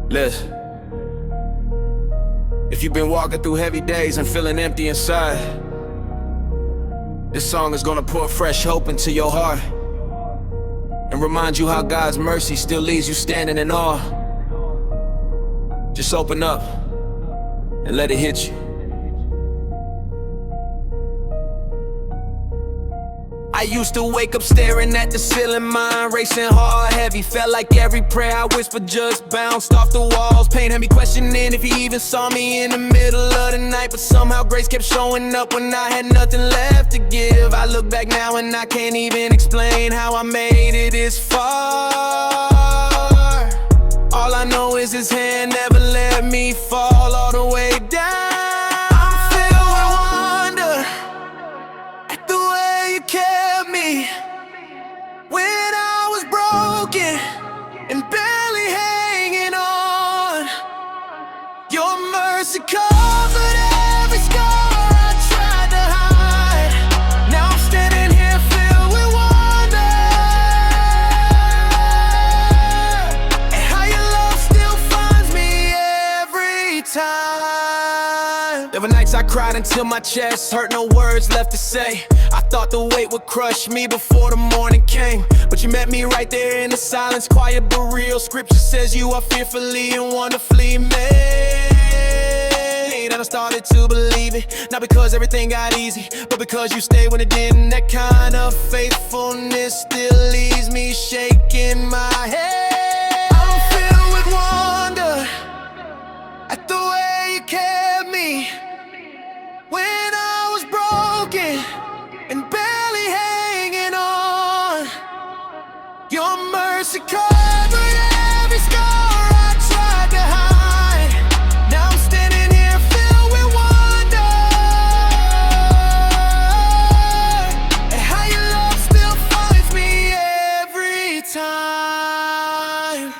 Listen, if you've been walking through heavy days and feeling empty inside, this song is gonna pour fresh hope into your heart and remind you how God's mercy still leaves you standing in awe. Just open up and let it hit you. I used to wake up staring at the ceiling, mind racing hard, heavy. Felt like every prayer I whispered just bounced off the walls. Pain had me questioning if he even saw me in the middle of the night. But somehow grace kept showing up when I had nothing left to give. I look back now and I can't even explain how I made it this far. All I know is his hand never let me fall all the way down. When I was broken and barely hanging on, your mercy covered every scar I tried to hide. Now I'm standing here filled with wonder, and how your love still finds me every time. There were nights I cried until my chest hurt, no words left to say. I thought the weight would crush me before the morning came, but you met me right there in the silence, quiet but real. Scripture says you are fearfully and wonderfully made, and I started to believe it, not because everything got easy, but because you stayed when it didn't. That kind of faithfulness still leaves me shaking my head. I'm filled with wonder at the way you kept me when I was broken and barely hanging on. Your mercy covered every scar I tried to hide. Now I'm standing here filled with wonder, and how your love still finds me every time.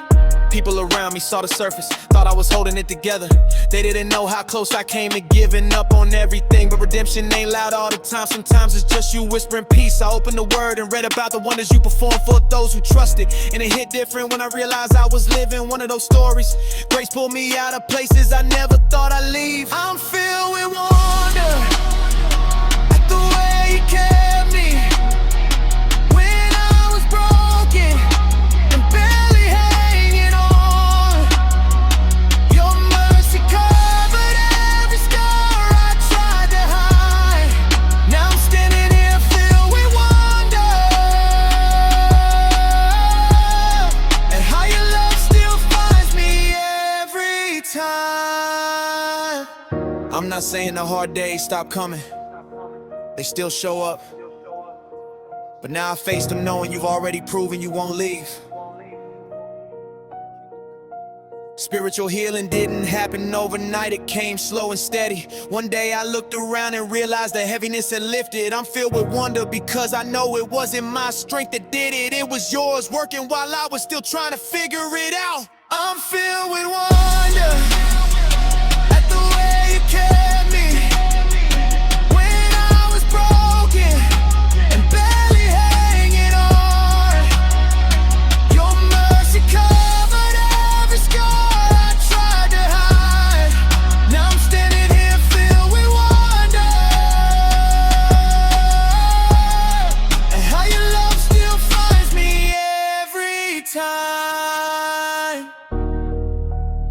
People around me saw the surface, thought I was holding it together. They didn't know how close I came to giving up on everything. But redemption ain't loud all the time. Sometimes it's just you whispering peace. I opened the word and read about the wonders you perform for those who trusted, and it hit different when I realized I was living one of those stories. Grace pulled me out of places I never thought I'd leave. I'm filled with wonder at the way you kept me when I was broken and barely hanging on. Your mercy covered every scar I tried to hide. Now I'm standing here filled with wonder, and how your love still finds me every time. I'm not saying the hard days stop coming, they still show up, but now I face them knowing you've already proven you won't leave. Spiritual healing didn't happen overnight, it came slow and steady. One day I looked around and realized the heaviness had lifted. I'm filled with wonder because I know it wasn't my strength that did it. It was yours working while I was still trying to figure it out. I'm filled with wonder at the way you kept me when I was broken and barely hanging on. Your mercy covered every scar I tried to hide. Now I'm standing here filled with wonder, and how your love still finds me every time.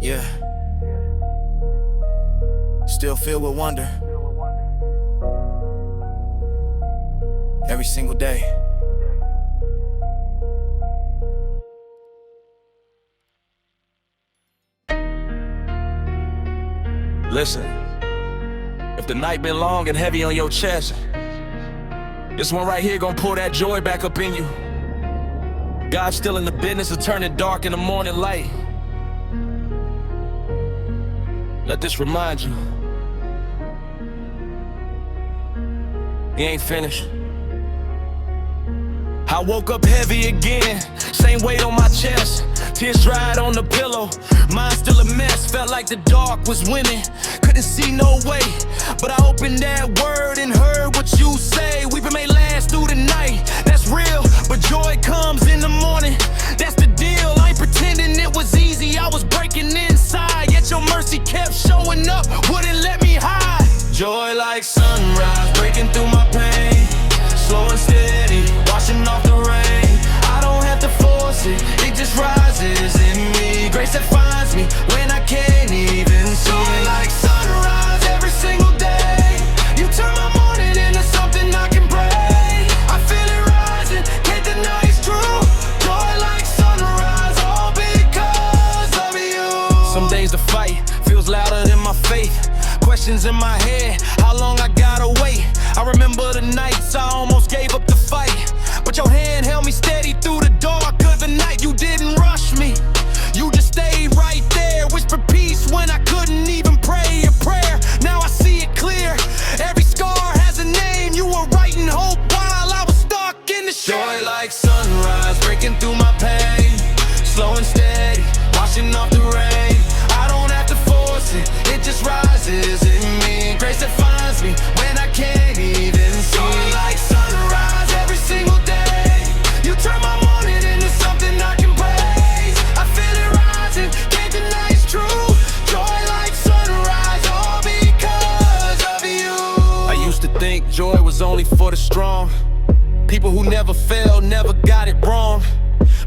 Yeah, still filled with wonder every single day. Listen, if the night been long and heavy on your chest, this one right here gonna pull that joy back up in you. God's still in the business of turning dark in the morning light. Let this remind you, he ain't finished. I woke up heavy again, same weight on my chest, tears dried on the pillow, mind still a mess, felt like the dark was winning, couldn't see no way, but I opened that word and heard what you say. Weeping may last through the night, that's real, but joy comes in the morning, that's the deal. I ain't pretending it was easy, I was breaking in Some days the fight feels louder than my faith. Questions in my head, how long I gotta wait? I remember the nights I almost gave up the fight, but your hand held me steady through the dark of the night. You didn't rush me, you just stayed right there. Whispered peace when I couldn't even pray a prayer. Now I see it clear, every scar has a name. You were writing hope while I was stuck in the shade. Joy like sunrise breaking through my pain, slow and steady, washing off the rain. I don't have to force it, it just rises in me. Grace that finds me when I can't even see. Joy like sunrise every single day. You turn my morning into something I can praise. I feel it rising, can't deny it's true. Joy like sunrise, all because of you. I used to think joy was only for the strong, people who never failed, never got it wrong.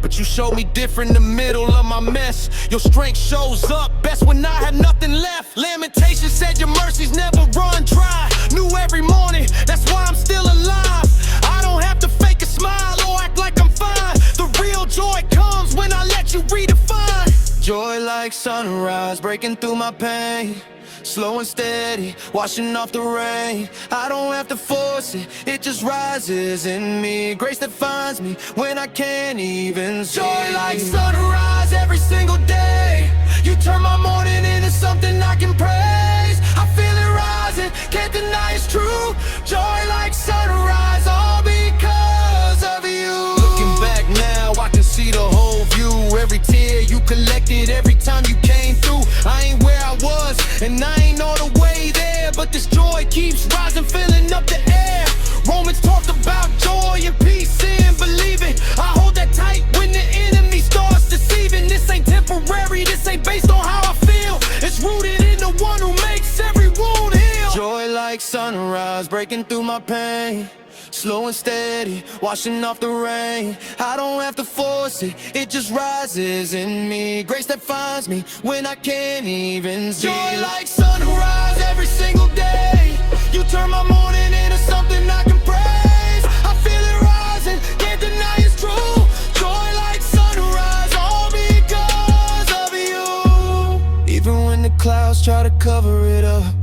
But you showed me different in the middle of my mess. Your strength shows up best when I had nothing left. Lamentations said your mercies never run dry. New every morning, that's why I'm still alive. I don't have to fake a smile or act like I'm fine. The real joy comes when I let you redefine. Joy like sunrise breaking through my pain, slow and steady, washing off the rain. I don't have to force it, it just rises in me. Grace that finds me when I can't even see. Joy like sunrise every single day. You turn my morning into something I can praise. I feel it rising, can't deny it's true. Joy like sunrise, all because of you. Looking back now, I can see the whole view. Every tear you collected, every time you came through. I ain't where I was, and I ain't all the way there, but this joy keeps rising, filling up the air. Romans talked about joy and peace in believing. I hold that tight when the enemy starts deceiving. This ain't temporary, this ain't based on how I feel. It's rooted in the one who makes every wound heal. Joy like sunrise breaking through my pain, slow and steady, washing off the rain. I don't have to force it, it just rises in me. Grace that finds me when I can't even see. Joy like sunrise every single day. You turn my morning into something I can praise. I feel it rising, can't deny it's true. Joy like sunrise, all because of you. Even when the clouds try to cover it up,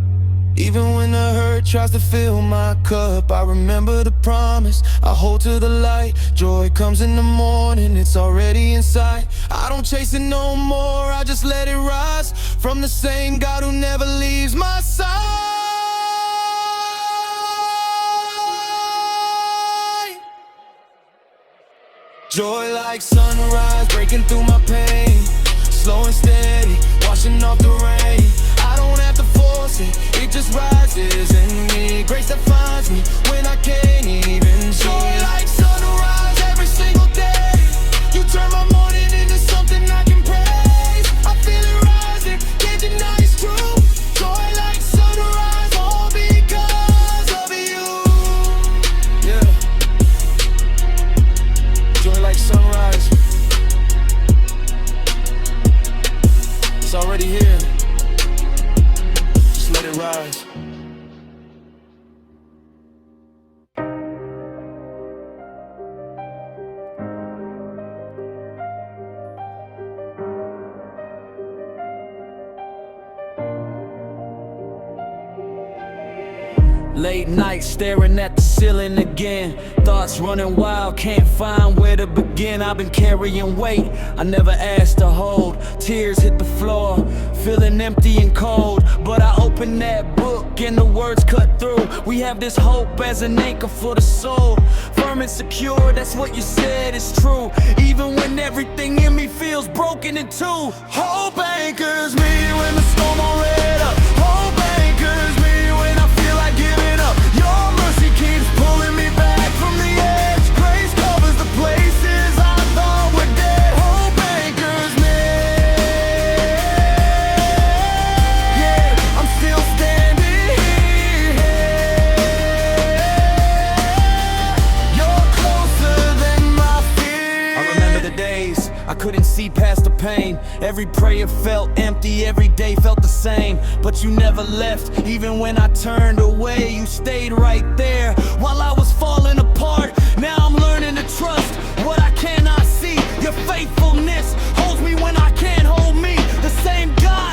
even when the hurt tries to fill my cup, I remember the promise, I hold to the light. Joy comes in the morning, it's already inside. I don't chase it no more, I just let it rise from the same God who never leaves my side. Joy like sunrise breaking through my pain, slow and steady, washing off the rain. I don't have to force it, it just rises in me. Grace that finds me when I can't even see. Joy like sunrise every single day. You turn my morning into something I can praise. I feel it rising, can't deny it's true. Joy like sunrise, all because of you. Yeah. Joy like sunrise, it's already here. Let it rise. Late nights staring at the ceiling again, thoughts running wild, can't find where to begin. I've been carrying weight I never asked to hold, tears hit the floor, feeling empty and cold. But I opened that book and the words cut through. We have this hope as an anchor for the soul, firm and secure, that's what you said is true. Even when everything in me feels broken in two. Hope anchors me when the storm all red up. Hope anchors me when I feel like giving up. Your mercy keeps pulling me back from the edge. Grace covers the places I thought were dead. Hope anchors me. Yeah, I'm still standing here. You're closer than my fear. I remember the days I couldn't see past the pain. Every prayer felt empty, every day felt the same. But you never left, even when I turned away. You stayed right there while I was falling apart. Now I'm learning to trust what I cannot see. Your faithfulness holds me when I can't hold me. The same God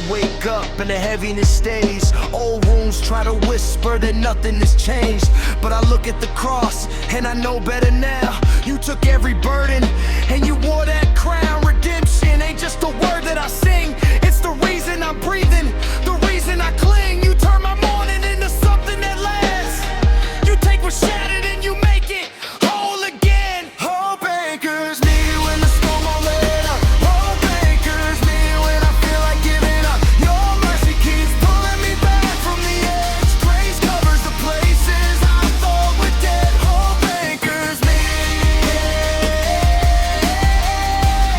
wake up and the heaviness stays. Old wounds try to whisper that nothing has changed, but I look at the cross and I know better now. You took every burden and you wore that crown. Redemption ain't just a word that I sing, it's the reason I'm breathing, the reason I cling. You turn my morning into something that lasts. You take what's shattered and you make it whole again. Hope anchors me when the storm won't let up. Hope anchors me when I feel like giving up. Your mercy keeps pulling me back from the edge. Grace covers the places I thought were dead. Hope anchors me.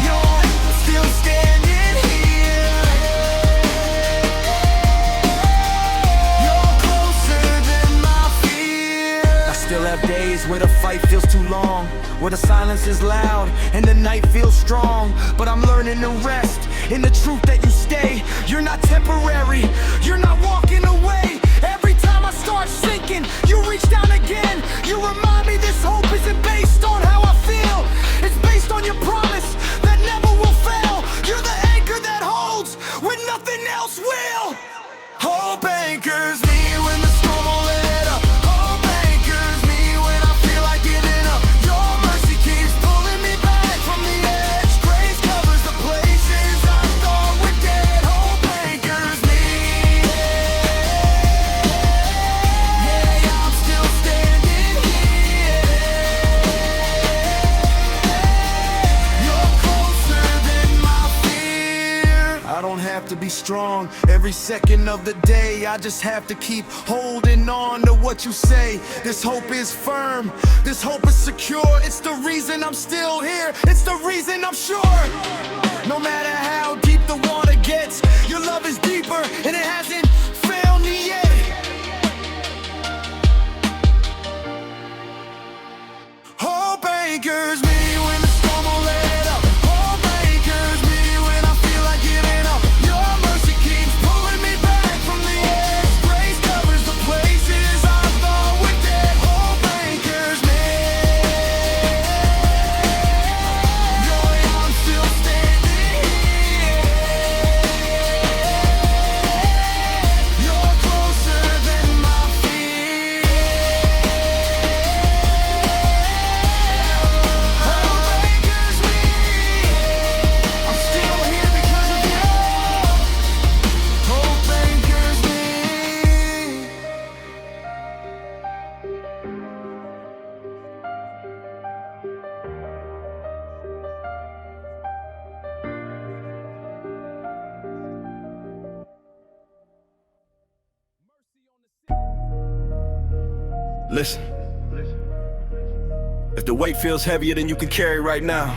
You're still standing here. You're closer than my fear. I still have days where the fight feels too long, where the silence is loud and the night feels strong. But I'm learning to rest in the truth that you stay. You're not temporary, you're not walking away. Every time I start sinking, you reach down again. You remind me this hope isn't based on how I feel, it's based on your promise that never will fail. You're the anchor that holds when nothing else will. Hope anchors me when the storm won't let up. Hope anchors me when I feel like giving up. Your mercy keeps pulling me back from the edge. Grace covers the places I thought were dead. Hope anchors me. Yeah, I'm still standing here. You're closer than my fear. I don't have to be strong every second of the day. I just have to keep holding on to what you say. This hope is firm, this hope is secure. It's the reason I'm still here, it's the reason I'm sure. No matter how deep the water gets, your love is deeper and it hasn't failed me yet. Hope anchors me when the storm won't let up. Hope anchors me when I feel like giving up. Your mercy keeps pulling me back from the edge. Grace covers the places I thought were dead. Hope anchors me. Yeah, I'm still standing here. You're closer than my fear. Hope anchors me. I'm still here because of you. Hope anchors me. Listen, if the weight feels heavier than you can carry right now,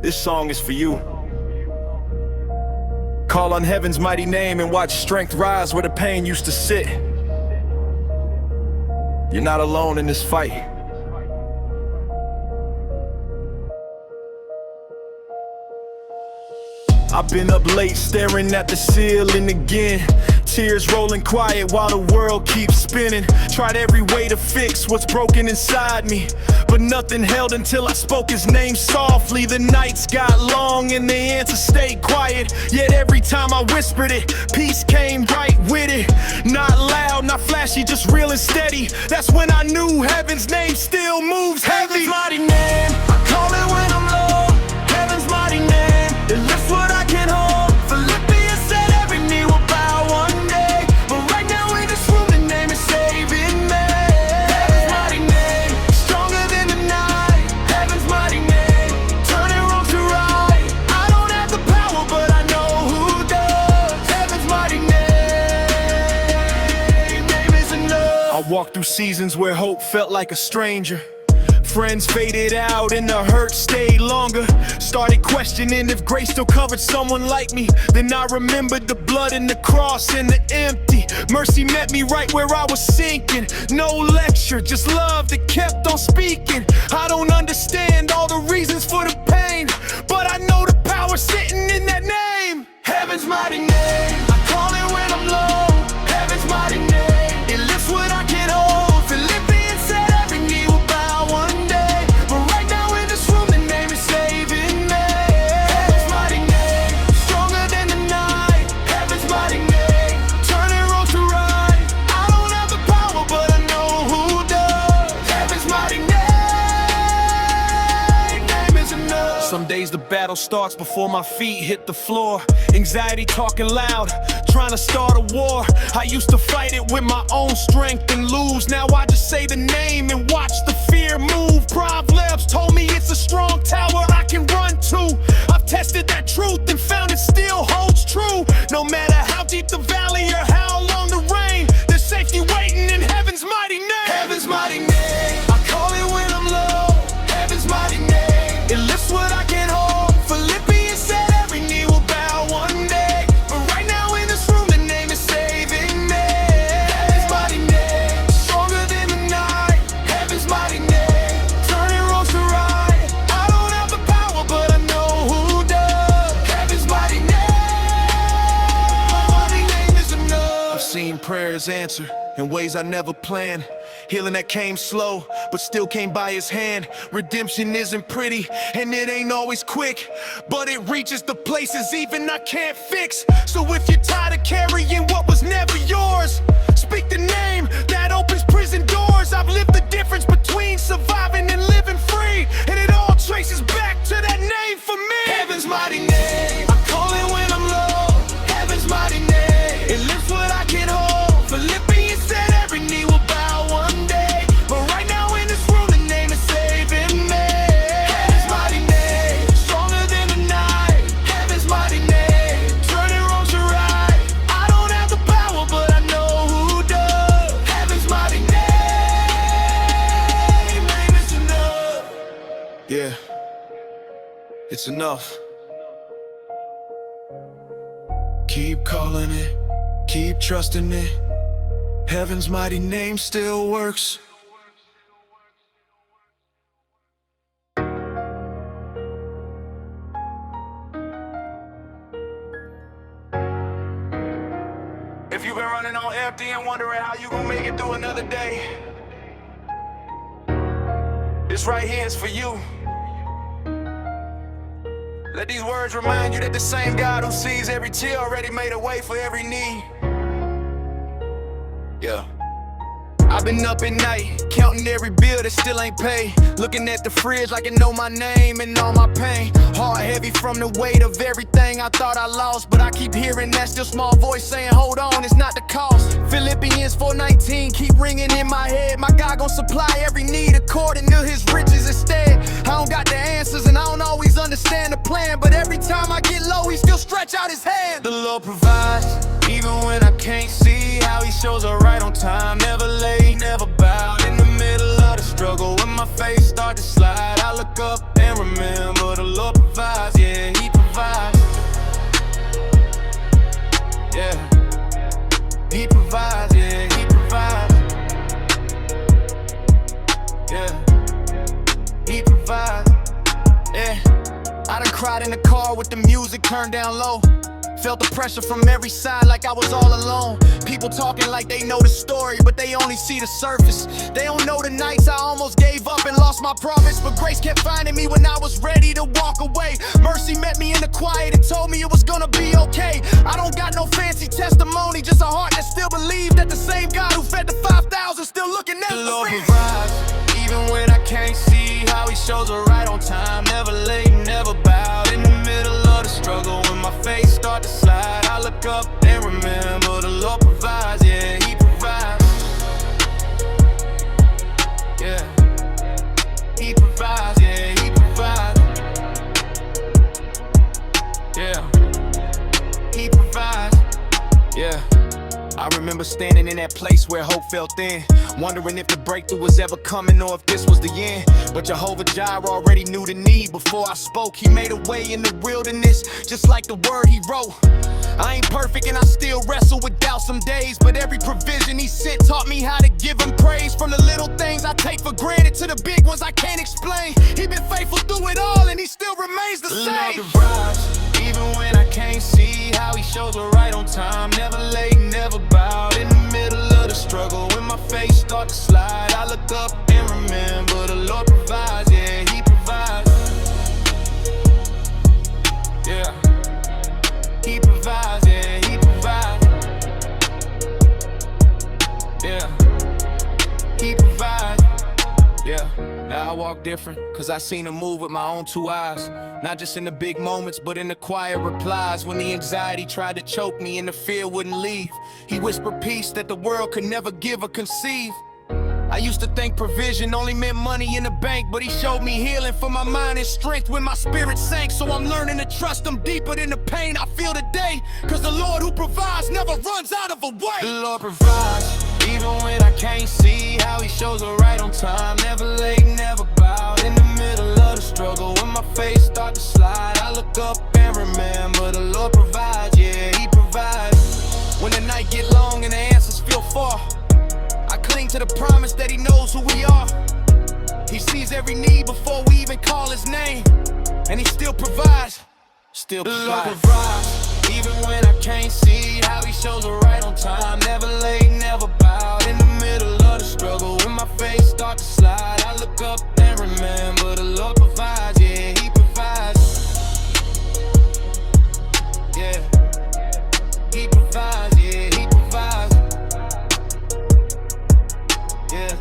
this song is for you. Call on heaven's mighty name and watch strength rise where the pain used to sit. You're not alone in this fight. I've been up late staring at the ceiling again. Tears rolling quiet while the world keeps spinning. Tried every way to fix what's broken inside me, but nothing held until I spoke his name softly. The nights got long and the answer stayed quiet. Yet every time I whispered it, peace came right with it. Not loud, not flashy, just real and steady. That's when I knew heaven's name still moves heavy. Heaven's mighty name, I call it when I'm low. Heaven's mighty name, it lifts what I can hold. Philippians said every knee will bow one day, but right now in this room the name is saving me. Heaven's mighty name, stronger than the night. Heaven's mighty name, turning wrong to right. I don't have the power, but I know who does. Heaven's mighty name is enough. I walked through seasons where hope felt like a stranger. Friends faded out and the hurt stayed longer. Started questioning if grace still covered someone like me. Then I remembered the blood and the cross and the empty. Mercy met me right where I was sinking. No lecture, just love that kept on speaking. I don't understand all the reasons for the pain, but I know the power sitting in that name. Heaven's mighty name, I call it when I'm low. Heaven's mighty name, it lifts what I can hold. Philippians said every knee will bow one day, but right now in this room the name is saving me. Heaven's mighty name, stronger than the Some days the battle starts before my feet hit the floor. Anxiety talking loud, trying to start a war. I used to fight it with my own strength and lose. Now I just say the name and watch the fear move. Proverbs told me it's a strong tower I can run to. I've tested that truth and found it still holds true. No matter how deep the valley or how long the rain, there's safety waiting in heaven's mighty name. Heaven's mighty name, I call it when I'm low. Heaven's mighty name, it lifts what I can't hold. Philippians said every knee will bow one day, but right now in this room the name is saving me. Heaven's mighty name, stronger than the night. Heaven's mighty name, turning wrongs to right. I don't have the power, but I know who does. Heaven's mighty name is enough. I've seen prayers answered in ways I never planned. Healing that came slow, but still came by his hand. Redemption isn't pretty, and it ain't always quick, but it reaches the places even I can't fix. So if you're tired of carrying what was never yours, speak the name that opens prison doors. I've lived the difference between surviving and living free, and it all traces back to that name for me. Heaven's mighty name, I call it when I'm low. Heaven's mighty name, it lifts what I can hold. Philippians said every knee will bow one day, but right now in this room the name is saving me. Heaven's mighty name, stronger than the night. Heaven's mighty name, turning wrongs to right. I don't have the power, but I know who does. Heaven's mighty name is enough. Yeah, it's enough. Keep calling it, keep trusting it. Heaven's mighty name still works. If you've been running on empty and wondering how you gon' make it through another day, this right here is for you. Let these words remind you that the same God who sees every tear already made a way for every need. Yeah. I've been up at night, counting every bill that still ain't paid. Looking at the fridge like it know my name and all my pain. Heart heavy from the weight of everything I thought I lost, but I keep hearing that still small voice saying, hold on, it's not the cost. Philippians 4:19 keep ringing in my head. My God gon' supply every need according to his riches instead. I don't got the answers and I don't always understand the plan, but every time I get low, he still stretch out his hand. The Lord provides, even when I can't see how he shows up right on time. Never late, never bowed. In the middle of the struggle, when my face start to slide, I look up and remember the Lord provides. Yeah, he provides. Yeah, he provides. Yeah, he provides. Yeah, he provides. Yeah, I done cried in the car with the music turned down low. Felt the pressure from every side like I was all alone. People talking like they know the story, but they only see the surface. They don't know the nights I almost gave up and lost my promise, but grace kept finding me when I was ready to walk away. Mercy met me in the quiet and told me it was gonna be okay. I don't got no fancy testimony, just a heart that still believed that the same God who fed the 5,000 still looking at the me. Lord provides, even when I can't see how he shows up right on time. Never late, never bowed. In the middle of the struggle, when my face start to slide, I look up and remember the Lord provides. Yeah, he provides. Yeah, he provides. Yeah, he provides. Yeah, he provides. Yeah, I remember standing in that place where hope felt thin, wondering if the breakthrough was ever coming or if this was the end. But Jehovah Jireh already knew the need before I spoke. He made a way in the wilderness, just like the word he wrote. I ain't perfect and I still wrestle with doubt some days, but every provision he sent taught me how to give him praise. From the little things I take for granted to the big ones I can't explain. He been faithful through it all and he still remains the same. Lord provides, even when I can't see how he shows up right on time. Never late, never bowed. In the middle of the struggle, when my face start to slide, I look up and remember the Lord provides. Yeah, he provides. Yeah, he provides. Yeah, he provides. Yeah, he provides. Yeah, now I walk walk different, cause I seen him move with my own 2 eyes. Not just in the big moments, but in the quiet replies. When the anxiety tried to choke me and the fear wouldn't leave, he whispered peace that the world could never give or conceive. I used to think provision only meant money in the bank, but he showed me healing for my mind and strength when my spirit sank. So I'm learning to trust him deeper than the pain I feel today, cause the Lord who provides never runs out of a way. The Lord provides, even when I can't see how he shows up right on time. Never late, never bowed. In the middle of the struggle, when my face start to slide, I look up and remember the Lord provides, yeah, he provides. When the night get long and the answers feel far, I cling to the promise that he knows who we are. He sees every need before we even call his name, and he still provides, still provides. The Lord provides, even when I can't see how he shows up right on time. Never late, never bowed. In the middle of the struggle, when my face start to slide, I look up and remember the Lord provides, yeah, he provides. Yeah, he provides, yeah, he provides. Yeah,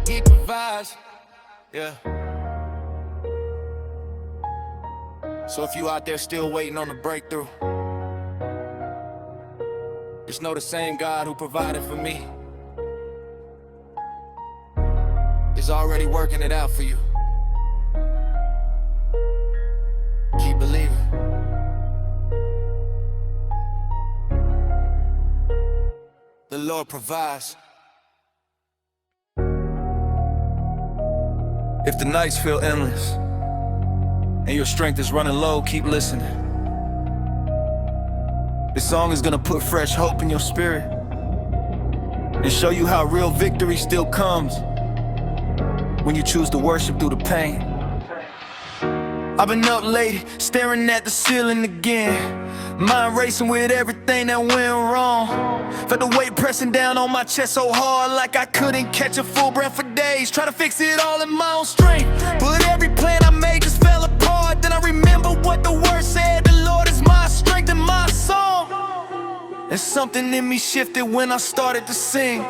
he provides, yeah. So if you out there still waiting on the breakthrough, just know the same God who provided for me is already working it out for you. Keep believing. The Lord provides. If the nights feel endless and your strength is running low, keep listening. This song is gonna put fresh hope in your spirit and show you how real victory still comes when you choose to worship through the pain. I've been up late, staring at the ceiling again, mind racing with everything that went wrong. Felt the weight pressing down on my chest so hard, like I couldn't catch a full breath for days. Try to fix it all in my own strength, but every plan I made just fell apart. Then I remember what the word said, the Lord is my strength and my song. And something in me shifted when I started to sing.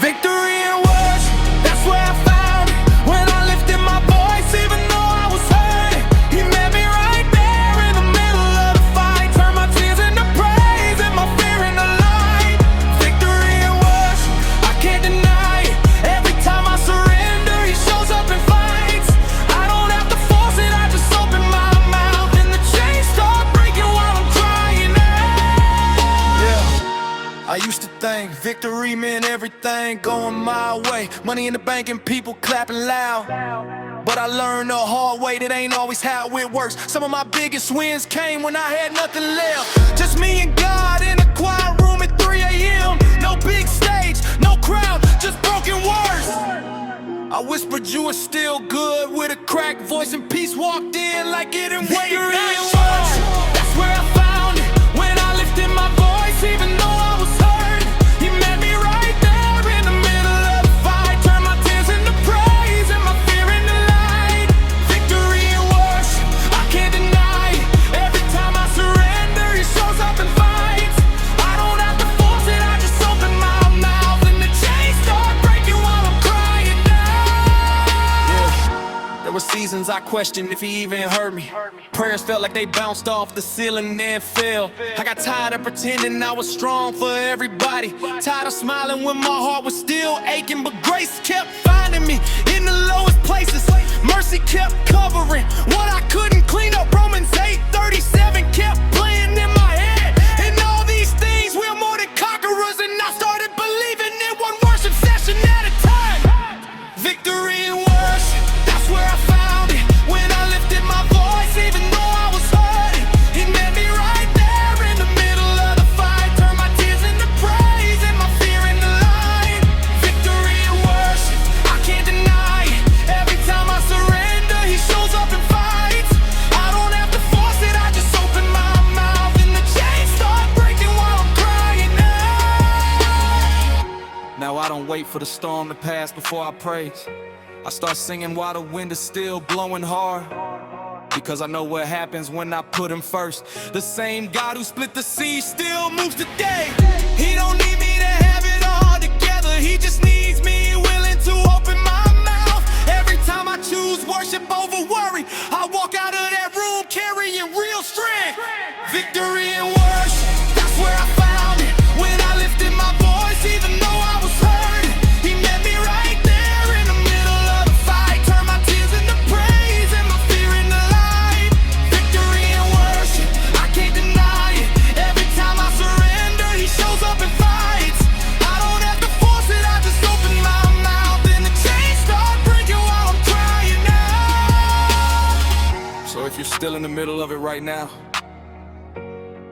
Victory and worship, that's where I found it. When I lifted my voice, even though I was hurting, he met me right there in the middle of the fight. Turned my tears into praise and my fear into light. Victory and worship, I can't deny it. Every time I surrender, he shows up and fights. I don't have to force it, I just open my mouth and the chains start breaking while I'm crying out. Yeah, I used to think victory meant everything going my way, money in the bank and people clapping loud. But I learned the hard way, that ain't always how it works. Some of my biggest wins came when I had nothing left. Just me and God in a quiet room at 3 a.m. No big stage, no crowd, just broken words. I whispered you were still good with a cracked voice, and peace walked in like it didn't wait. That's where I found it. When I lifted my voice, even though I was hurt, he met me right there in the middle of the fight. Turned my tears into praise and my fear into light. Victory and worship, I can't deny it. Every time I surrender, he shows up and fights. I don't have to force it, I just open my mouth and the chains start breaking while I'm crying out. Yeah. There were seasons I questioned if he even heard me. Prayers felt like they bounced off the ceiling and then fell. I got tired of pretending I was strong for everybody, tired of smiling when my heart was still aching. But grace kept finding me in the lowest places. Mercy kept covering what I couldn't clean up. Romans 8:37 kept playing in my head. And all these things, we're more than conquerors. And I started believing in one worship session at a time. Victory and worship, that's where I found it. When I lifted my voice, even though I was hurting, he met me right there in the middle of the fight. Turned my tears into praise and my fear into light. Victory and worship, I can't deny it. Every time I surrender, he shows up and fights. I don't have to force it, I just open my mouth and the chains start breaking while I'm crying out. Now I don't wait for the storm to pass before I praise. I start singing while the wind is still blowing hard, because I know what happens when I put him first. The same God who split the sea still moves today. He don't need me to have it all together, he just needs me willing to open my mouth over worry. I walk out of that room carrying real strength. Victory and worship, that's where I found it. When I lifted my voice, even though I was hurting, he met me right there in the middle of the fight. Turned my tears into praise and my fear into light. Victory and worship, I can't deny it. Every time I surrender, he shows up and fights. I don't have to force it, I just open my mouth and the chains start breaking while I'm crying out. So if you're still in the middle of it right now,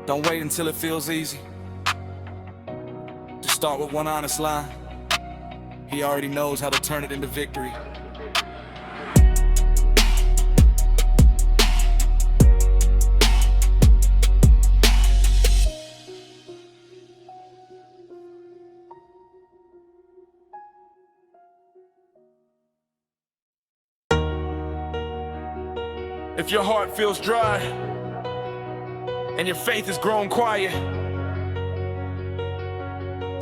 don't wait until it feels easy. Just start with one honest line. He already knows how to turn it into victory. If your heart feels dry and your faith has grown quiet,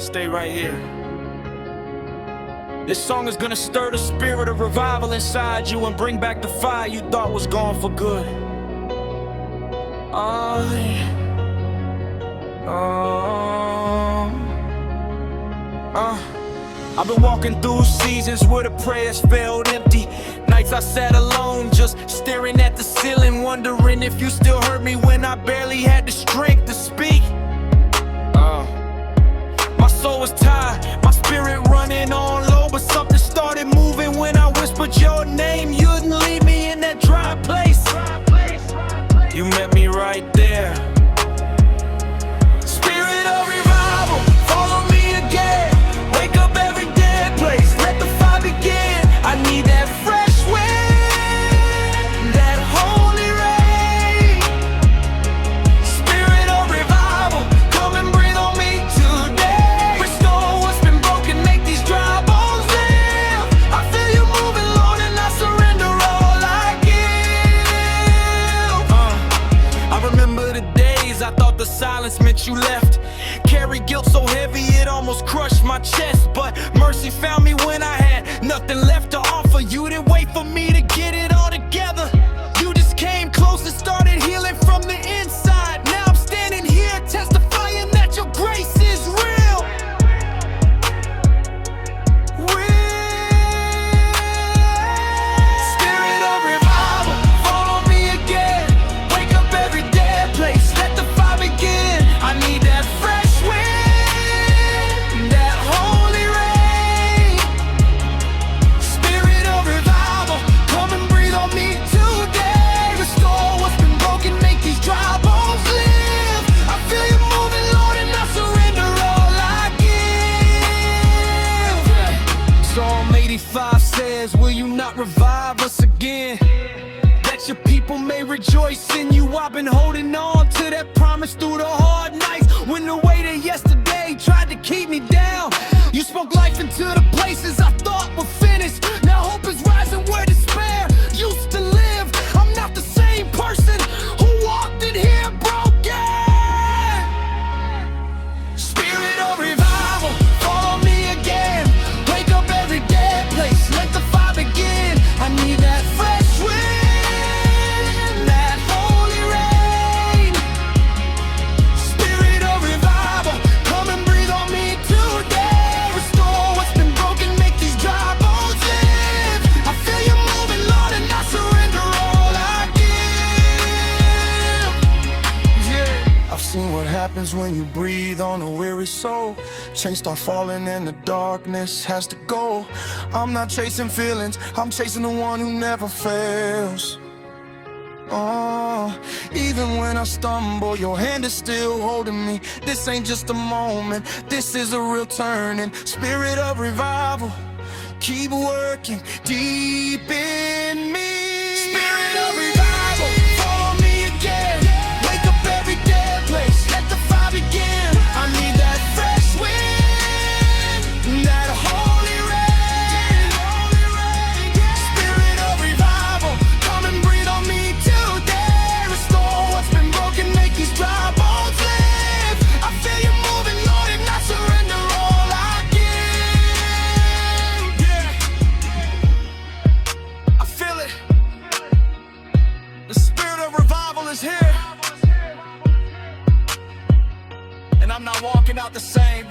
stay right here. This song is gonna stir the spirit of revival inside you and bring back the fire you thought was gone for good. I've been walking through seasons where the prayers felt empty. Nights I sat alone, just staring at the ceiling, wondering if you still heard me when I barely had the strength to speak. My soul was tired, my spirit running on low, but something started moving when I whispered your name. You didn't leave me in that dry place. You met me right there. Spirit of revival, follow me again. Wake up every dead place, let the fire begin. I need that fresh wind, that holy rain. Spirit of revival, come and breathe on me today. Restore what's been broken, make these dry bones live. I feel you moving, Lord, and I surrender all I give. I remember the days I thought the silence meant you left. Carry guilt so heavy it almost crushed my chest, but mercy found me when I had nothing left to offer. You didn't wait for me to get it all together. You just came close and started healing from the inside. Now I'm standing here testifying that your grace is real. Spirit of revival, follow me again. Wake up every dead place, let the fire begin. I need that fresh wind, that holy rain. Spirit of revival, come and breathe on me today. Restore what's been broken, make these dry bones live. I feel you moving, Lord, and I surrender all I give. Psalm 85 says, will you not revive us again? That your people may rejoice in you. I've been holding on to that promise through the hard nights, when the weight of yesterday tried to keep me down. You spoke life into the places I thought were finished. Now hope is rising where despair used to live. I'm not the same person who walked in here broken. Spirit of revival, follow me again. Wake up every dead place, let the fire begin. I need that fresh wind, that holy rain. Spirit of revival, come and breathe on me today. Restore what's been broken, make these dry bones live. I feel you moving, Lord, and I surrender all I give. Yeah. I've seen what happens when you breathe on a weary soul. Chains start falling and the darkness has to go. I'm not chasing feelings, I'm chasing the one who never fails. Even when I stumble, your hand is still holding me. This ain't just a moment, this is a real turning. Spirit of revival, keep working deep in me. Spirit of revival, follow me again. Wake up every dead place, let the fire begin. I need that fresh wind, that holy rain. Spirit of revival, come and breathe on me today. Restore what's been broken, make these dry bones live. I feel you moving, Lord, and I surrender all I give. Yeah, I feel it. is here, and I'm not walking out the same.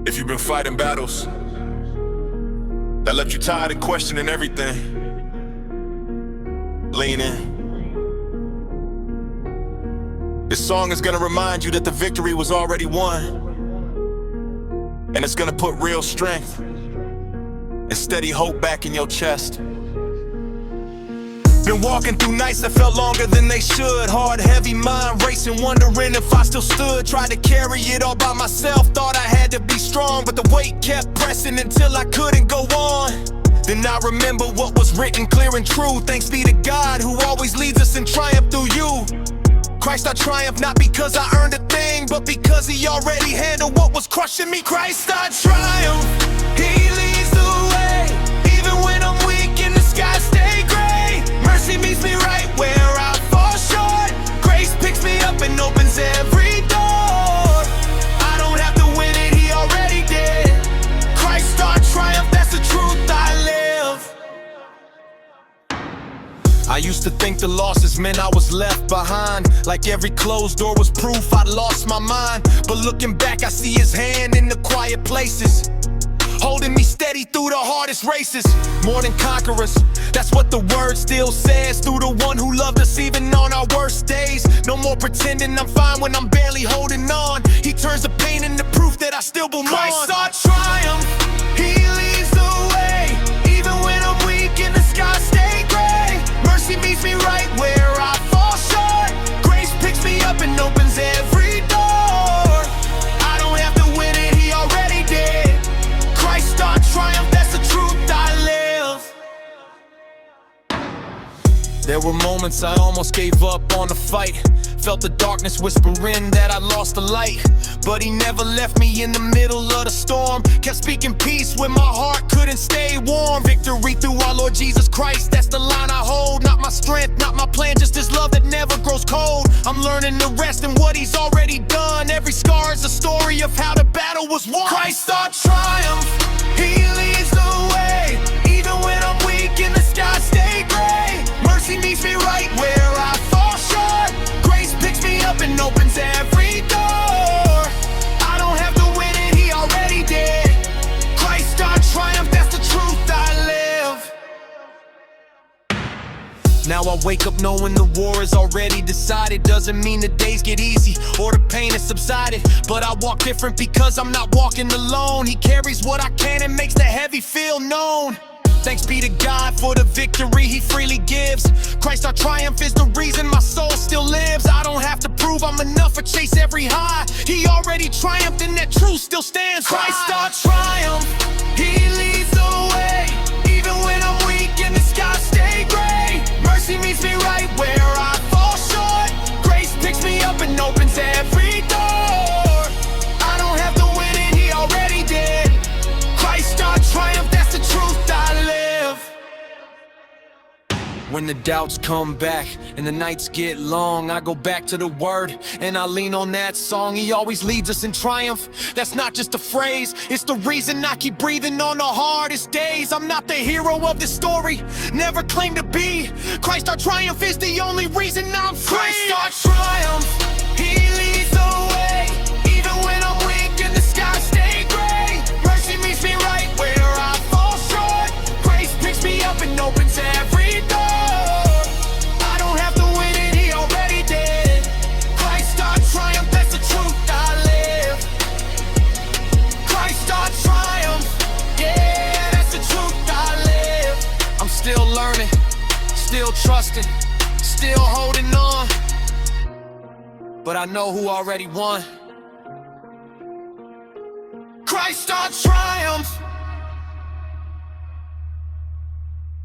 If you've been fighting battles that left you tired and questioning everything, lean in. This song is gonna remind you that the victory was already won, and it's gonna put real strength and steady hope back in your chest. Been walking through nights that felt longer than they should. Hard, heavy mind racing, wondering if I still stood. Tried to carry it all by myself, thought I had to be strong, but the weight kept pressing until I couldn't go on. Then I remember what was written clear and true. Thanks be to God who always leads us in triumph through you. Christ our triumph, not because I earned a thing, but because he already handled what was crushing me. Christ our triumph, he leads the way. Even when I'm weak and the skies stay gray, mercy meets me right where I fall short. Grace picks me up and opens every door. I don't have to win it, he already did. Christ our triumph, that's the truth I live. I used to think the losses meant I was left behind, like every closed door was proof I'd lost my mind. But looking back, I see his hand in the quiet places, holding me steady through the hardest races. More than conquerors, that's what the word still says. Through the one who loved us even on our worst days. No more pretending I'm fine when I'm barely holding on. He turns the pain into proof that I still belong. Christ our triumph, he leads the way. Even when I'm weak and the skies stay gray, mercy meets me right where I fall short. Grace picks me up and opens every door. I don't have to win it, he already did. Christ our triumph, that's the truth I live. There were moments I almost gave up on the fight. Felt the darkness whispering that I lost the light, but he never left me in the middle of the storm. Kept speaking peace when my heart couldn't stay warm. Victory through our Lord Jesus Christ, that's the line I hold. Not my strength, not my plan, just his love that never grows cold. I'm learning to rest in what he's already done. Every scar is a story of how the battle was won. Christ our triumph, he leads the way. Even when I'm weak and the skies stay gray, mercy meets me right where I fall short. Grace picks me up and opens every door. I don't have to win it, he already did. Christ our triumph, that's the truth I live. Now I wake up knowing the war is already decided. Doesn't mean the days get easy or the pain has subsided, but I walk different because I'm not walking alone. He carries what I can and makes the heavy feel known. Thanks be to God for the victory he freely gives. Christ our triumph is the reason my soul still lives. I don't have to prove I'm enough or chase every high. He already triumphed and that truth still stands. Christ our triumph, he leads the way. Even when I'm weak and the skies stay gray, mercy meets me right where I fall short. Grace picks me up and opens every door. I don't have to win it, he already did. Christ our triumph, that's the truth I live. When the doubts come back and the nights get long, I go back to the word and I lean on that song. He always leads us in triumph, that's not just a phrase. It's the reason I keep breathing on the hardest days. I'm not the hero of this story, never claimed to be. Christ our triumph is the only reason I'm free. Christ our triumph, he leads the way. Even when I'm weak and the skies stay gray, mercy meets me right where I fall short. Grace picks me up and opens every door. I don't have to win it, he already did. Christ our triumph, that's the truth I live. Christ our triumph, yeah, that's the truth I live. I'm still learning, still trusting, still holding on, but I know who already won. Christ our triumph,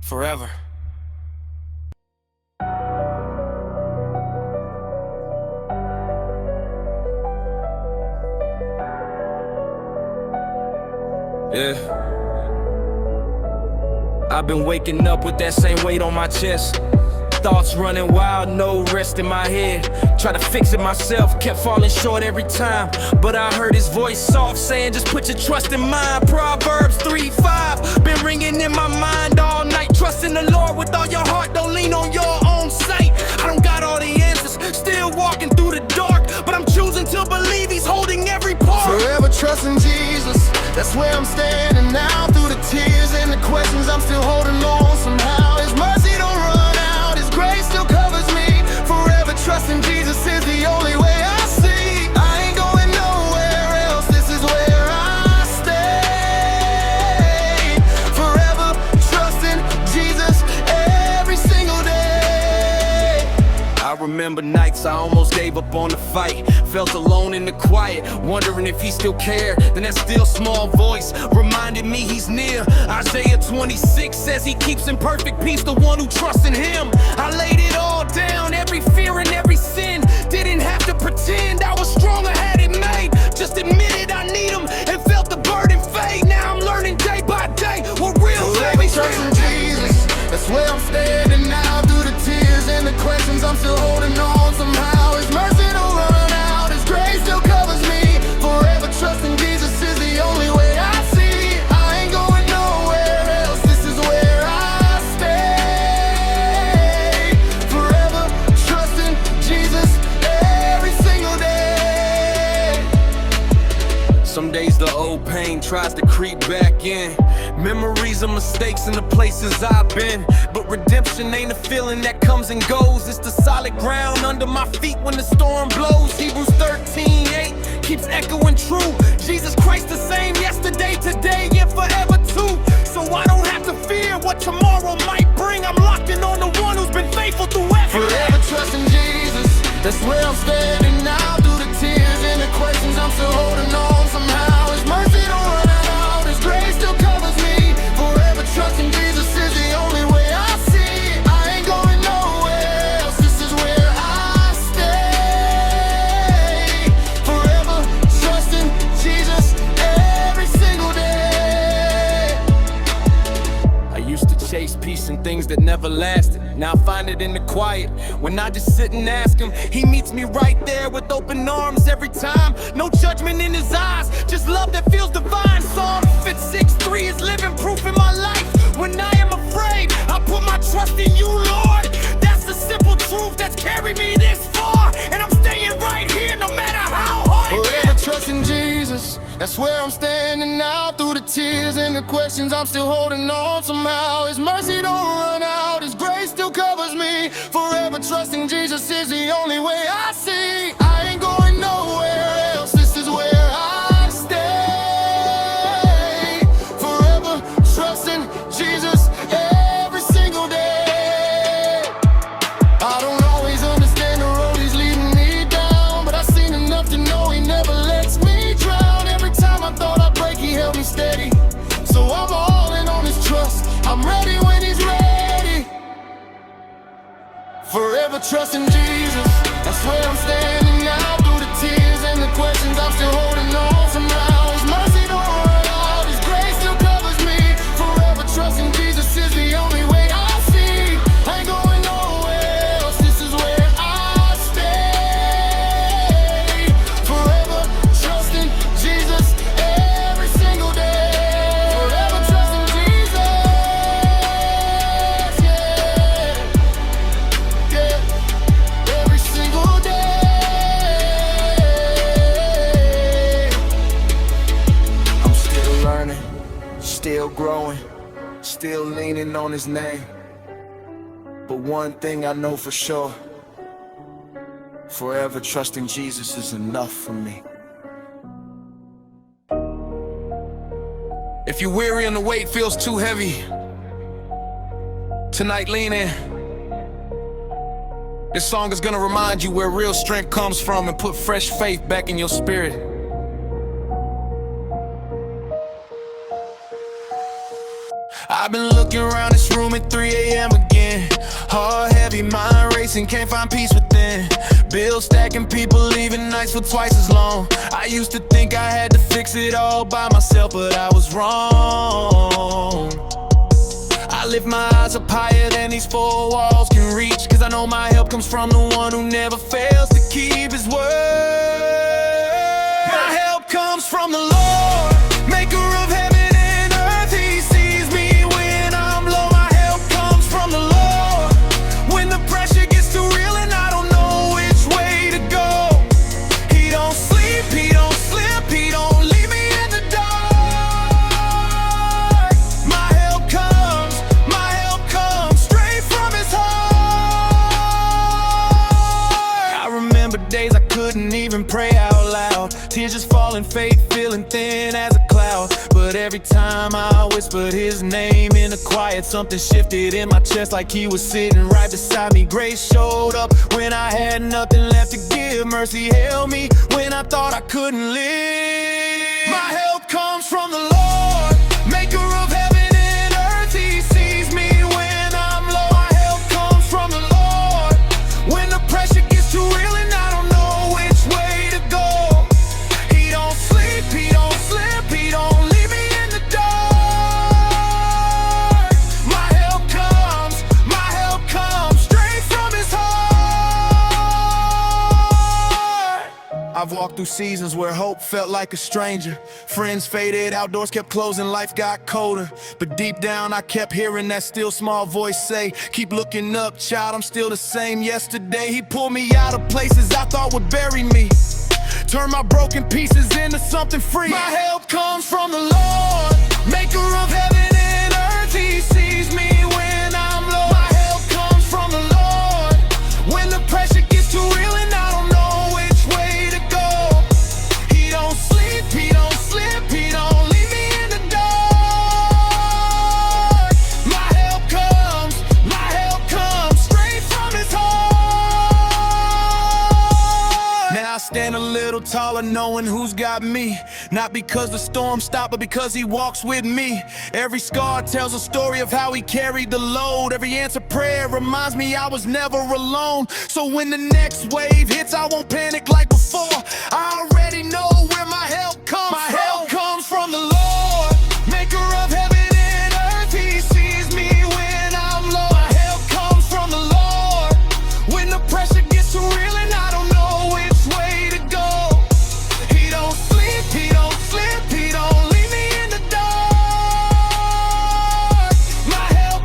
forever. Yeah. I've been waking up with that same weight on my chest. Thoughts running wild, no rest in my head. Try to fix it myself, kept falling short every time. But I heard his voice soft saying, just put your trust in mine. Proverbs 3:5, been ringing in my mind all That's where I'm standing now. Through the tears and the questions, I'm still holding on somehow. His mercy don't run out, His grace still covers me. Forever trusting Jesus is the only way I see. I ain't going nowhere else, this is where I stay. Forever trusting Jesus every single day. I remember nights I almost gave up on the fight. Felt alone in the quiet, wondering if He still cared. Then that still small voice reminded me He's near. Isaiah 26 says He keeps in perfect peace the one who trusts in Him. I laid it all down, every fear and every sin. Didn't have to pretend I was strong, I had it made. Just admitted I need Him and felt the burden fade. Now I'm learning day by day what real saving Trusting Jesus, that's where I'm standing now. Through the tears and the questions, I'm still holding on somehow. His mercy don't run out, His grace still covers me. Forever trusting Jesus is the only way I see. I ain't going nowhere else, this is where I stay. Forever trusting Jesus every single day. Some days the old pain tries to creep back in. Memories of mistakes and the places I've been. But redemption ain't a feeling that comes and goes. It's the solid ground under my feet when the storm blows. Hebrews 13:8 keeps echoing true. Jesus Christ the same yesterday, today, and forever too. So I don't have to fear what tomorrow might bring. I'm locked in on the one who's been faithful through everything. Forever trusting Jesus, that's where I'm standing now. Through the tears and the questions, I'm still holding on somehow. His mercy don't run out, His grace still covers me. Forever trusting Jesus is the only way I see. I ain't going nowhere else, this is where I stay. Forever trusting Jesus every single day. I used to chase peace and things that never lasted. Now I find it in the quiet. When I just sit and ask Him, He meets me right there with open arms every time. No judgment in His eyes, just love that feels divine. Psalm 6:3 is living proof in my life. When I am afraid, I put my trust in You, Lord. That's the simple truth that's carried me this far. And I'm staying right here no matter how hard it Forever gets. trusting Jesus, that's where I'm standing now. Through the tears and the questions, I'm still holding on somehow. His mercy don't run out, His grace still covers me. Forever trusting Jesus is the only way I see. I ain't going nowhere else, this is where I stay. Forever trusting Jesus every single day. I don't always understand the road He's leading me down, but I've seen enough to know He never lets me drown. Every time I thought I'd break, He held me steady. So I'm all in on His trust, I'm ready when He's ready. Forever trusting Jesus, that's where I'm standing now. Through the tears and the questions, I'm still holding on somehow. His mercy don't run out, His grace still covers me. Forever trusting Jesus is the only way I see. I ain't going nowhere else, this is where I stay. Forever trusting Jesus every single day. Forever trusting Jesus, yeah, every single day. I'm still learning, still growing, still leaning on His name. But one thing I know for sure, forever trusting Jesus is enough for me. If you're weary and the weight feels too heavy, tonight lean in. This song is gonna remind you where real strength comes from and put fresh faith back in your spirit. I've been looking around this room at 3 a.m. again. Heart heavy, mind racing, can't find peace within. Bills stacking, people leaving nights for twice as long. I used to think I had to fix it all by myself, but I was wrong. I lift my eyes up higher than these four walls can reach, 'cause I know my help comes from the one who never fails to keep His word. My help comes from the Lord, maker of heaven and earth. He sees me when I'm low. My help comes from the Lord, when the pressure gets too real and I don't know which way to go. He don't sleep, He don't slip, He don't leave me in the dark. even pray out loud. Tears just falling, faith feeling thin as a cloud. But every time I whispered his name in the quiet, something shifted in my chest like he was sitting right beside me. Grace showed up when I had nothing left to give. Mercy held me when I thought I couldn't live. My help comes from the Lord, maker of heaven and earth. He sees me when I'm low. My help comes from the Lord when the pressure gets too real and I don't know which way to go. He don't sleep, he don't slip, he don't leave me in the dark. My help comes straight from his heart. I've walked through seasons where hope felt like a stranger. Friends faded, outdoors kept closing, life got colder. But deep down I kept hearing that still small voice say, keep looking up, child, I'm still the same yesterday. He pulled me out of places I thought would bury me, turn my broken pieces into something free. My help comes from the Lord, maker of heaven and earth. He sees me when I'm low. My help comes from the Lord when the pressure gets too real and I don't know which way to go. He don't sleep, he don't slip, he don't leave me in the dark. My help comes straight from his heart. Now I stand a little taller knowing who's got me. Not because the storm stopped, but because he walks with me. Every scar tells a story of how he carried the load. Every answered prayer reminds me I was never alone. So when the next wave hits, I won't panic like before. I already know where my help comes from. My help comes from the Lord, maker of heaven and earth. He sees me when I'm low. My help comes from the Lord when the pressure gets too real and I don't know which way to go. He don't sleep, he don't slip, he don't leave me in the dark. My help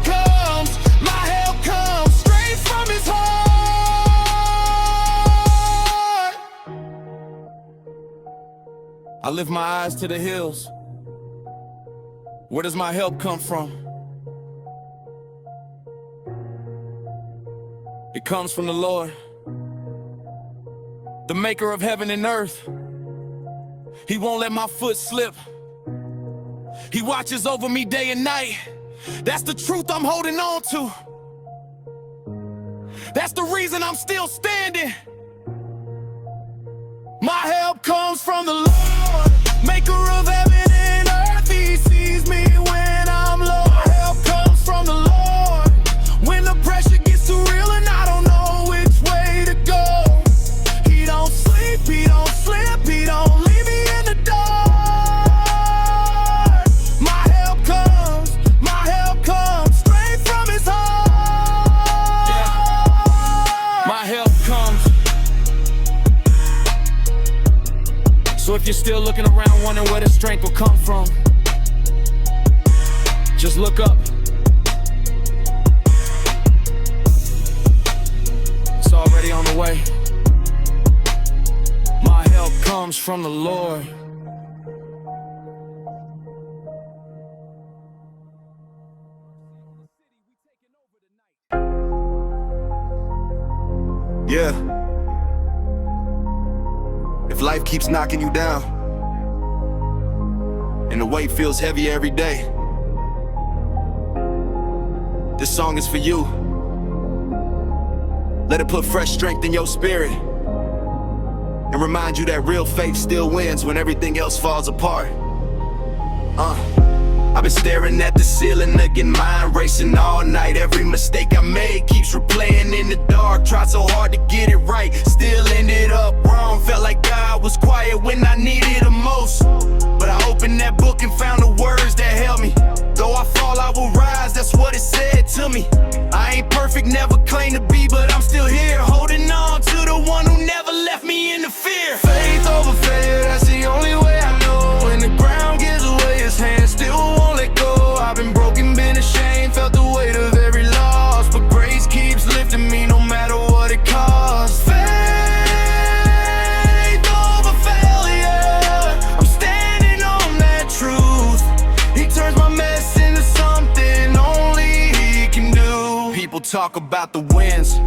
comes straight from his heart. I lift my eyes to the hills. Where does my help come from? It comes from the Lord, the maker of heaven and earth. He won't let my foot slip. He watches over me day and night. That's the truth I'm holding on to. That's the reason I'm still standing. My help comes from the Lord, maker of heaven and earth. He sees me when I'm low. My help comes from the Lord when the pressure gets too real and I don't know which way to go. He don't sleep, he don't slip, he don't leave me in the dark. My help comes straight from his heart. Yeah. My help comes. So if you're still looking around wondering where the strength will come from, just look up. It's already on the way. My help comes from the Lord. Yeah. If life keeps knocking you down and the weight feels heavy every day, this song is for you. Let it put fresh strength in your spirit and remind you that real faith still wins when everything else falls apart. I've been staring at the ceiling again, mind racing all night. Every mistake I made keeps replaying in the dark. Tried so hard to get it right, still ended up wrong. Felt like God was quiet when I needed him most. But I opened that book and found the words that helped me. Though I fall, I will rise, that's what it said to me. I ain't perfect, never claim to be, but I'm still here, holding on to the one who never left me in the fear. Faith over failure, that's the only way I know. When the ground gives away, his hand still won't let go. I've been broken, been ashamed, felt the weight of every loss, but grace keeps lifting me no matter what it costs. Faith over failure, I'm standing on that truth. He turns my mess into something only he can do. People talk about the wins,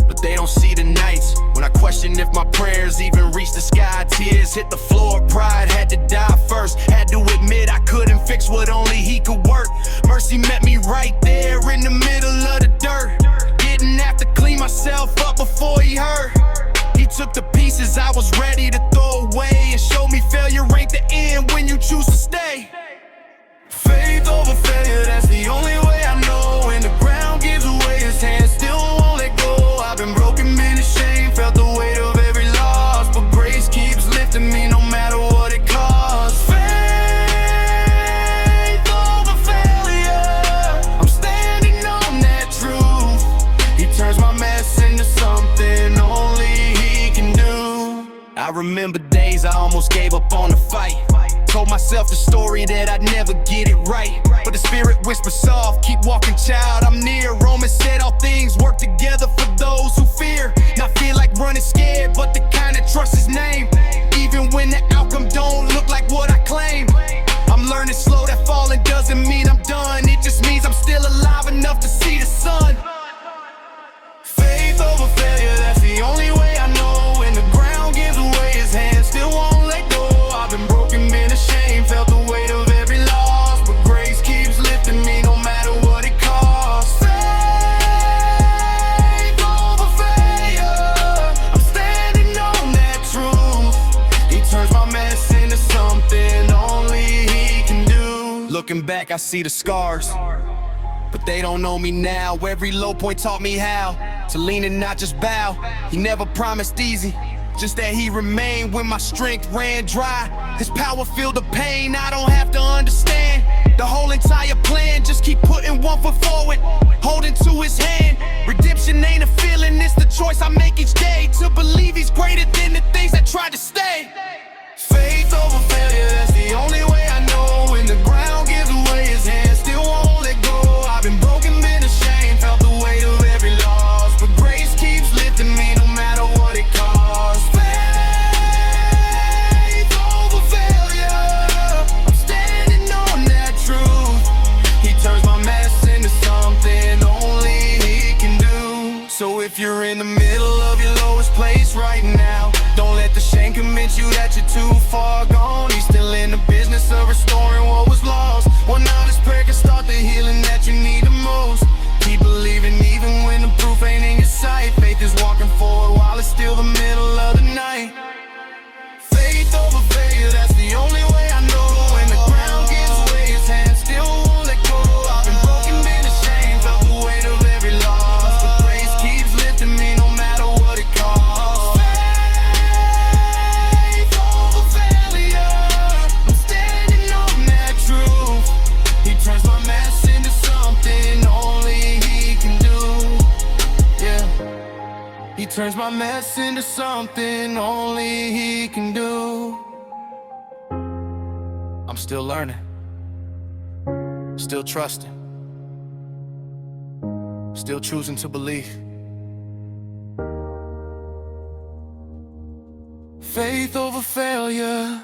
but they don't see the nights when When I questioned if my prayers even reached the sky, tears hit the floor, pride had to die first. Had to admit I couldn't fix what only he could work. Mercy met me right there in the middle of the dirt. Didn't have to clean myself up before he hurt. He took the pieces I was ready to throw away and showed me failure ain't the end when you choose to stay. Faith over failure, that's the only way I know. When the ground gives away, his hand still won't let go. I've been broken, been ashamed, felt the weight of every loss, but grace keeps lifting me no matter what it costs. Faith over failure, I'm standing on that truth. He turns my mess into something only he can do. I remember days I almost gave up on the fight. Told myself the story that I'd never get it right, but the spirit whispered soft, keep walking child, I'm near. Romans said all things work together for those who fear. Not feel like running scared, but the kind that trust his name. Even when the outcome don't look like what I claim. I'm learning slow that falling doesn't mean I'm done. It just means I'm still alive enough to see the sun. Faith over failure, that's the only way I know. When the ground gives away, his hand still won't let go. I've been broken, been ashamed, felt the weight of every loss, but grace keeps lifting me no matter what it costs. Faith over failure, I'm standing on that truth. He turns my mess into something only he can do. Looking back, I see the scars, but they don't know me now. Every low point taught me how to lean and not just bow. He never promised easy, just that he remained when my strength ran dry. His power filled the pain I don't have to understand. The whole entire plan, just keep putting one foot forward, holding to his hand. Redemption ain't a feeling, it's the choice I make each day. To believe he's greater than the things that tried to stay. Faith over failure, that's the only way I know. When the ground gives away, his hand still won't let go. I've been broken, been ashamed, felt the weight of every loss, but grace keeps lifting me no matter what it costs. Faith over failure, I'm standing on that truth. He turns my mess into something only he can do. So if you're in the middle of your lowest place right now, don't let the shame convince you that you're too far gone. He's still in the business of restoring what was lost. One honest prayer can start the healing that you need the most. Keep believing even when the proof ain't in your sight. Faith is walking forward while it's still the middle of the night. Faith over failure, that's the only way I know. When the ground gives way, his hand still won't let go. I've been broken, been ashamed, felt the weight of every loss, but grace keeps lifting me no matter what it costs. Faith over failure, I'm standing on that truth. He turns my mess into something only he can do. Yeah, he turns my mess into something only he can do. I'm still learning, still trusting, still choosing to believe. Faith over failure,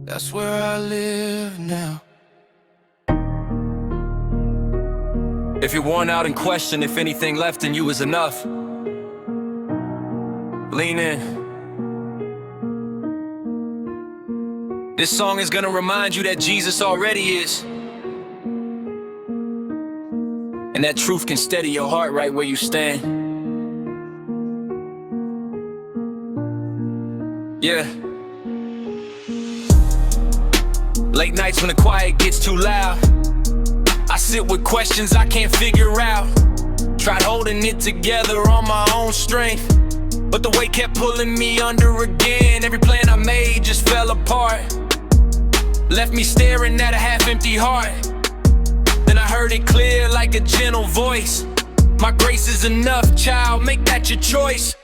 that's where I live now. If you're worn out and question if anything left in you is enough, lean in. This song is gonna remind you that Jesus already is, and that truth can steady your heart right where you stand. Yeah. Late nights when the quiet gets too loud, I sit with questions I can't figure out. Tried holding it together on my own strength, but the weight kept pulling me under again. Every plan I made just fell apart, left me staring at a half-empty heart. Then I heard it clear like a gentle voice: my grace is enough, child, make that your choice.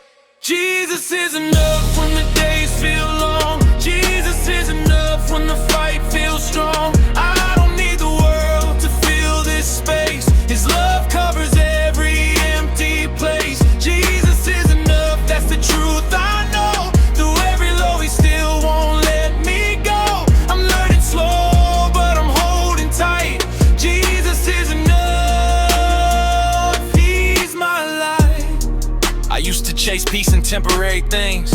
Jesus is enough when the days feel long. Jesus is enough when the fight feels strong. I don't need the world to fill this space. His love covers every empty place. Jesus is enough, that's the truth I know. Through every low, he still won't let me go. I'm learning slow, but I'm holding tight. Jesus is enough, he's my life. Chase peace and temporary things,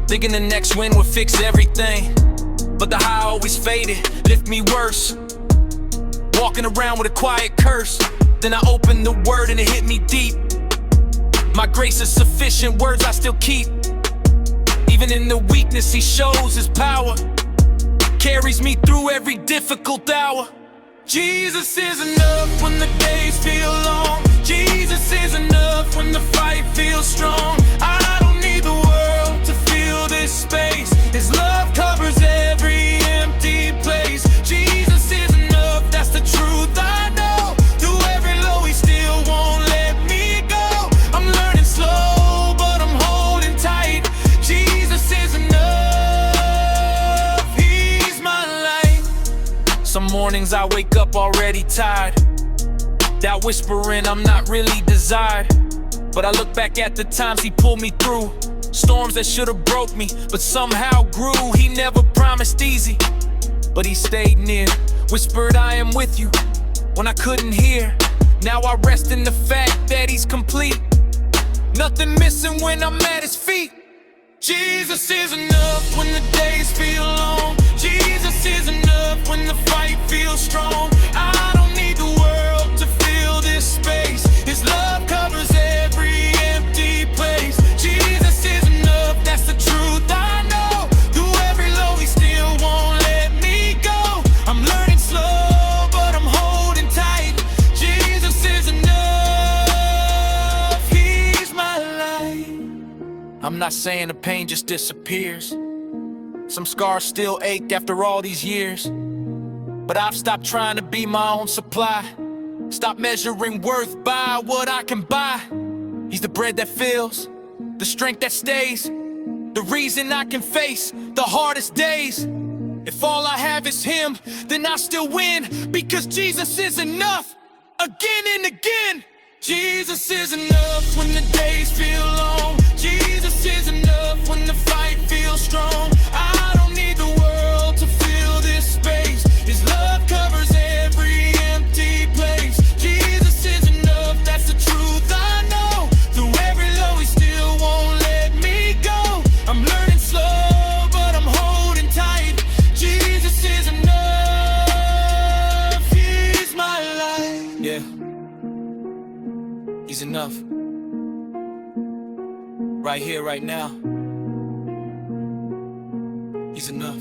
thinking the next win would fix everything. But the high always faded, lift me worse. Walking around with a quiet curse. Then I opened the word and it hit me deep. My grace is sufficient, words I still keep. Even in the weakness, he shows his power. Carries me through every difficult hour. Jesus is enough when the days feel long. Jesus is enough when the fight feels strong. I don't need the world to fill this space. His love covers every empty place. Jesus is enough, that's the truth I know. Through every low, he still won't let me go. I'm learning slow, but I'm holding tight. Jesus is enough, he's my light. Some mornings I wake up already tired, doubt whispering I'm not really desired. But I look back at the times he pulled me through, storms that should've broke me, but somehow grew. He never promised easy, but he stayed near. Whispered I am with you when I couldn't hear. Now I rest in the fact that he's complete. Nothing missing when I'm at his feet. Jesus is enough when the days feel long. Jesus is enough when the fight feels strong. I don't need the world to fill this space. His love covers every empty place. Jesus is enough, that's the truth I know. Through every low, he still won't let me go. I'm learning slow, but I'm holding tight. Jesus is enough, he's my light. I'm not saying the pain just disappears. Some scars still ache after all these years. But I've stopped trying to be my own supply. Stop measuring worth by what I can buy. He's the bread that fills, the strength that stays, the reason I can face the hardest days. If all I have is him, then I still win, because Jesus is enough, again and again. Jesus is enough when the days feel long. Jesus is enough when the fight feels strong. I don't need the world to fill this space. His love covers every empty place. Jesus is enough, that's the truth I know. Through every low, he still won't let me go. I'm learning slow, but I'm holding tight. Jesus is enough, he's my life. Yeah, he's enough. Right here, right now. He's enough.